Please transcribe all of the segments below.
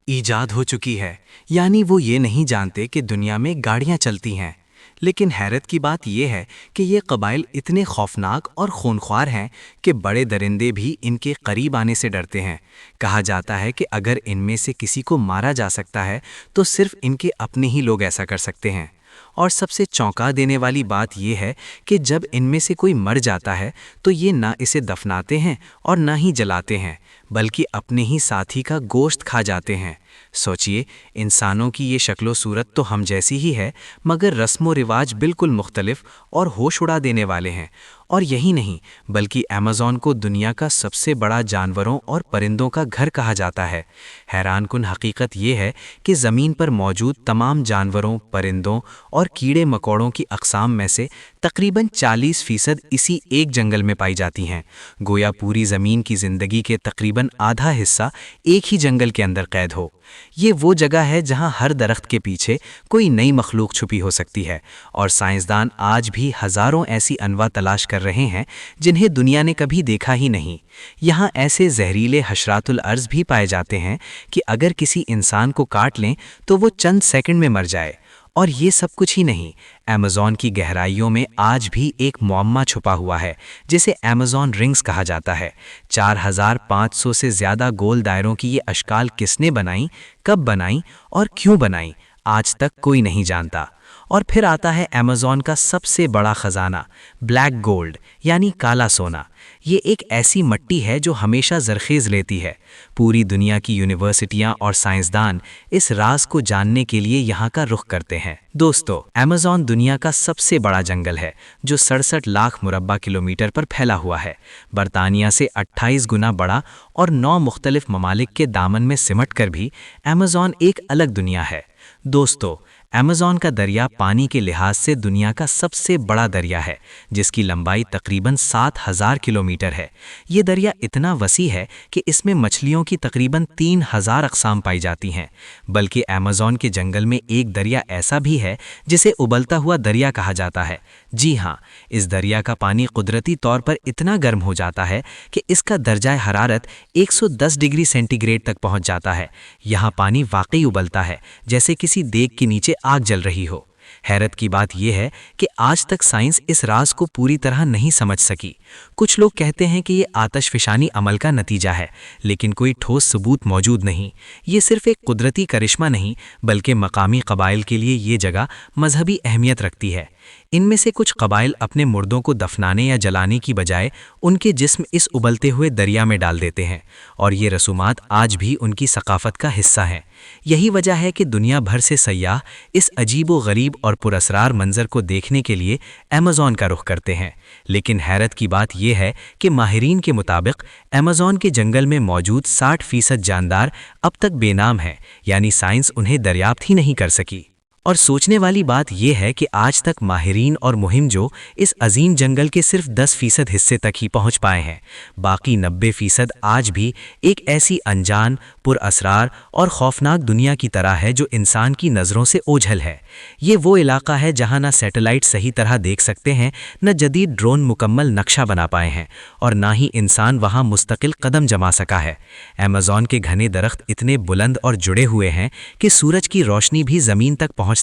ایجاد ہو چکی ہے، یعنی وہ یہ نہیں جانتے کہ دنیا میں گاڑیاں چلتی ہیں۔ لیکن حیرت کی بات یہ ہے کہ یہ قبائل اتنے خوفناک اور خونخوار ہیں کہ بڑے درندے بھی ان کے قریب آنے سے ڈرتے ہیں۔ کہا جاتا ہے کہ اگر ان میں سے کسی کو مارا جا سکتا ہے تو صرف ان کے اپنے ہی لوگ ایسا کر سکتے ہیں۔ اور سب سے چونکا دینے والی بات یہ ہے کہ جب ان میں سے کوئی مر جاتا ہے تو یہ نہ اسے دفناتے ہیں اور نہ ہی جلاتے ہیں، بلکہ اپنے ہی ساتھی کا گوشت کھا جاتے ہیں۔ سوچئے، انسانوں کی یہ شکل و صورت تو ہم جیسی ہی ہے، مگر رسم و رواج بالکل مختلف اور ہوش اڑا دینے والے ہیں۔ اور یہی نہیں بلکہ ایمیزون کو دنیا کا سب سے بڑا جانوروں اور پرندوں کا گھر کہا جاتا ہے۔ حیران کن حقیقت یہ ہے کہ زمین پر موجود تمام جانوروں، پرندوں اور کیڑے مکوڑوں کی اقسام میں سے تقریباً 40% اسی ایک جنگل میں پائی جاتی ہیں۔ گویا پوری زمین کی زندگی کے تقریباً آدھا حصہ ایک ہی جنگل کے اندر قید ہو۔ یہ وہ جگہ ہے جہاں ہر درخت کے پیچھے کوئی نئی مخلوق چھپی ہو سکتی ہے، اور سائنسدان آج بھی ہزاروں ایسی انواع تلاش کر رہے ہیں جنہیں دنیا نے کبھی دیکھا ہی نہیں۔ یہاں ایسے زہریلے حشرات الارض بھی پائے جاتے ہیں کہ اگر کسی انسان کو کاٹ لیں تو وہ چند سیکنڈ میں مر جائے۔ اور یہ سب کچھ ہی نہیں، ایمیزون کی گہرائیوں میں آج بھی ایک معمہ چھپا ہوا ہے جسے ایمیزون رنگز کہا جاتا ہے۔ 4500 سے زیادہ گول دائروں کی یہ اشکال کس نے بنائیں، کب بنائیں اور کیوں بنائیں، آج تک کوئی نہیں جانتا۔ اور پھر آتا ہے ایمیزون کا سب سے بڑا خزانہ، بلیک گولڈ یعنی کالا سونا۔ یہ ایک ایسی مٹی ہے جو ہمیشہ زرخیز لیتی ہے۔ پوری دنیا کی یونیورسٹیاں اور سائنسدان اس راز کو جاننے کے لیے یہاں کا رخ کرتے ہیں۔ دوستو، ایمیزون دنیا کا سب سے بڑا جنگل ہے جو 67 لاکھ مربع کلومیٹر پر پھیلا ہوا ہے۔ برطانیہ سے 28 گنا بڑا اور 9 مختلف ممالک کے دامن میں سمٹ کر بھی ایمیزون ایک الگ دنیا ہے۔ دوستو، ایمیزون کا دریا پانی کے لحاظ سے دنیا کا سب سے بڑا دریا ہے، جس کی لمبائی تقریباً 7000 کلومیٹر ہے۔ یہ دریا اتنا وسیع ہے کہ اس میں مچھلیوں کی تقریباً 3000 اقسام پائی جاتی ہیں۔ بلکہ ایمیزون کے جنگل میں ایک دریا ایسا بھی ہے جسے ابلتا ہوا دریا کہا جاتا ہے۔ جی ہاں، اس دریا کا پانی قدرتی طور پر اتنا گرم ہو جاتا ہے کہ اس کا درجہ حرارت 110 ڈگری سینٹی گریڈ تک پہنچ جاتا ہے۔ یہاں پانی واقعی ابلتا ہے، جیسے کسی دیگ کے نیچے آگ جل رہی ہو۔ حیرت کی بات یہ ہے کہ آج تک سائنس اس راز کو پوری طرح نہیں سمجھ سکی۔ کچھ لوگ کہتے ہیں کہ یہ آتش فشانی عمل کا نتیجہ ہے، لیکن کوئی ٹھوس ثبوت موجود نہیں۔ یہ صرف ایک قدرتی کرشمہ نہیں، بلکہ مقامی قبائل کے لیے یہ جگہ مذہبی اہمیت رکھتی ہے۔ ان میں سے کچھ قبائل اپنے مردوں کو دفنانے یا جلانے کی بجائے ان کے جسم اس ابلتے ہوئے دریا میں ڈال دیتے ہیں، اور یہ رسومات آج بھی ان کی ثقافت کا حصہ ہیں۔ یہی وجہ ہے کہ دنیا بھر سے سیاح اس عجیب و غریب اور پراسرار منظر کو دیکھنے کے لیے ایمیزون کا رخ کرتے ہیں۔ لیکن حیرت کی بات یہ ہے کہ ماہرین کے مطابق ایمیزون کے جنگل میں موجود 60% جاندار اب تک بے نام ہیں، یعنی سائنس انہیں دریافت ہی نہیں کر سکی۔ اور سوچنے والی بات یہ ہے کہ آج تک ماہرین اور مہم جو اس عظیم جنگل کے صرف 10% حصے تک ہی پہنچ پائے ہیں۔ باقی 90% آج بھی ایک ایسی انجان، پر اسرار اور خوفناک دنیا کی طرح ہے جو انسان کی نظروں سے اوجھل ہے۔ یہ وہ علاقہ ہے جہاں نہ سیٹلائٹ صحیح طرح دیکھ سکتے ہیں، نہ جدید ڈرون مکمل نقشہ بنا پائے ہیں، اور نہ ہی انسان وہاں مستقل قدم جما سکا ہے۔ ایمیزون کے گھنے درخت اتنے بلند اور جڑے ہوئے ہیں کہ سورج کی روشنی بھی زمین تک پہنچتے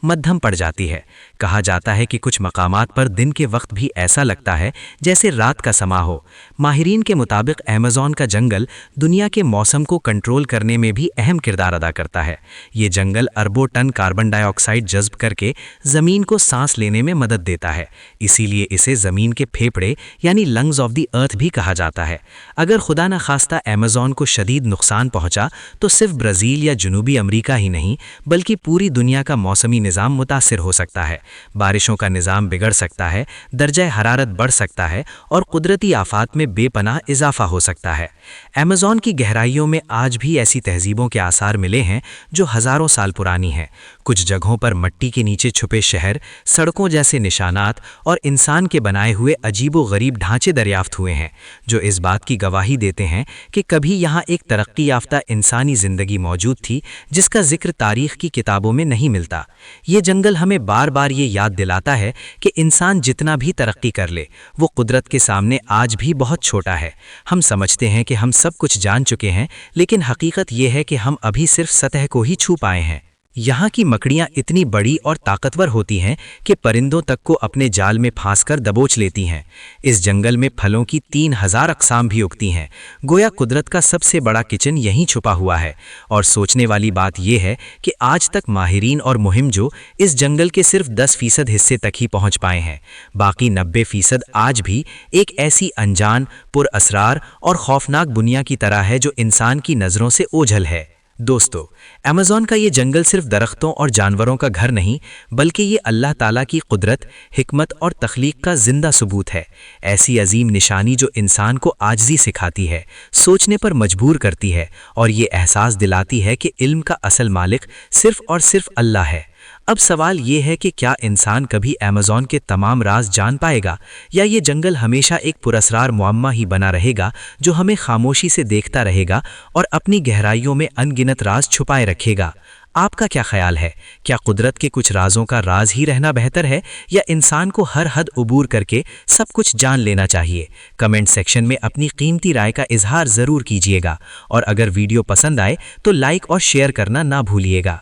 مدھم پڑ جاتی ہے۔ کہا جاتا ہے کہ کچھ مقامات پر دن کے وقت بھی ایسا لگتا ہے جیسے رات کا سما ہو۔ ماہرین کے مطابق ایمیزون کا جنگل دنیا کے موسم کو کنٹرول کرنے میں بھی اہم کردار ادا کرتا ہے۔ یہ جنگل اربوں ٹن کاربن ڈائی آکسائڈ جذب کر کے زمین کو سانس لینے میں مدد دیتا ہے، اسی لیے اسے زمین کے پھیپھڑے یعنی لنگز آف دی ارتھ بھی کہا جاتا ہے۔ اگر خدا نخواستہ ایمیزون کو شدید نقصان پہنچا تو صرف برازیل یا جنوبی امریکہ ہی نہیں بلکہ پوری دنیا کا موسمی نظام متاثر ہو سکتا ہے۔ بارشوں کا نظام بگڑ سکتا ہے، درجہ حرارت بڑھ سکتا ہے، اور قدرتی آفات میں بے پناہ اضافہ ہو سکتا ہے۔ ایمیزون کی گہرائیوں میں آج بھی ایسی تہذیبوں کے آثار ملے ہیں جو ہزاروں سال پرانی ہیں۔ کچھ جگہوں پر مٹی کے نیچے چھپے شہر، سڑکوں جیسے نشانات اور انسان کے بنائے ہوئے عجیب و غریب ڈھانچے دریافت ہوئے ہیں، جو اس بات کی گواہی دیتے ہیں کہ کبھی یہاں ایک ترقی یافتہ انسانی زندگی موجود تھی جس کا ذکر تاریخ کی کتابوں میں نہیں ملتا۔ یہ جنگل ہمیں بار بار یہ یاد دلاتا ہے کہ انسان جتنا بھی ترقی کر لے وہ قدرت کے سامنے آج بھی بہت چھوٹا ہے۔ ہم سمجھتے ہیں کہ ہم سب کچھ جان چکے ہیں، لیکن حقیقت یہ ہے کہ ہم ابھی صرف سطح کو ہی چھو پائے ہیں۔ یہاں کی مکڑیاں اتنی بڑی اور طاقتور ہوتی ہیں کہ پرندوں تک کو اپنے جال میں پھانس کر دبوچ لیتی ہیں۔ اس جنگل میں پھلوں کی 3000 اقسام بھی اگتی ہیں۔ گویا قدرت کا سب سے بڑا کچن یہیں چھپا ہوا ہے۔ اور سوچنے والی بات یہ ہے کہ آج تک ماہرین اور مہم جو اس جنگل کے صرف 10% حصے تک ہی پہنچ پائے ہیں، باقی 90% آج بھی ایک ایسی انجان، پر اسرار اور خوفناک دنیا کی طرح ہے جو انسان کی نظروں سے اوجھل ہے۔ دوستو، ایمیزون کا یہ جنگل صرف درختوں اور جانوروں کا گھر نہیں، بلکہ یہ اللہ تعالیٰ کی قدرت، حکمت اور تخلیق کا زندہ ثبوت ہے۔ ایسی عظیم نشانی جو انسان کو عاجزی سکھاتی ہے، سوچنے پر مجبور کرتی ہے، اور یہ احساس دلاتی ہے کہ علم کا اصل مالک صرف اور صرف اللہ ہے۔ اب سوال یہ ہے کہ کیا انسان کبھی ایمیزون کے تمام راز جان پائے گا، یا یہ جنگل ہمیشہ ایک پراسرار معمہ ہی بنا رہے گا جو ہمیں خاموشی سے دیکھتا رہے گا اور اپنی گہرائیوں میں ان گنت راز چھپائے رکھے گا؟ آپ کا کیا خیال ہے؟ کیا قدرت کے کچھ رازوں کا راز ہی رہنا بہتر ہے، یا انسان کو ہر حد عبور کر کے سب کچھ جان لینا چاہیے؟ کمنٹ سیکشن میں اپنی قیمتی رائے کا اظہار ضرور کیجیے گا، اور اگر ویڈیو پسند آئے تو لائک اور شیئر کرنا نہ بھولیے گا۔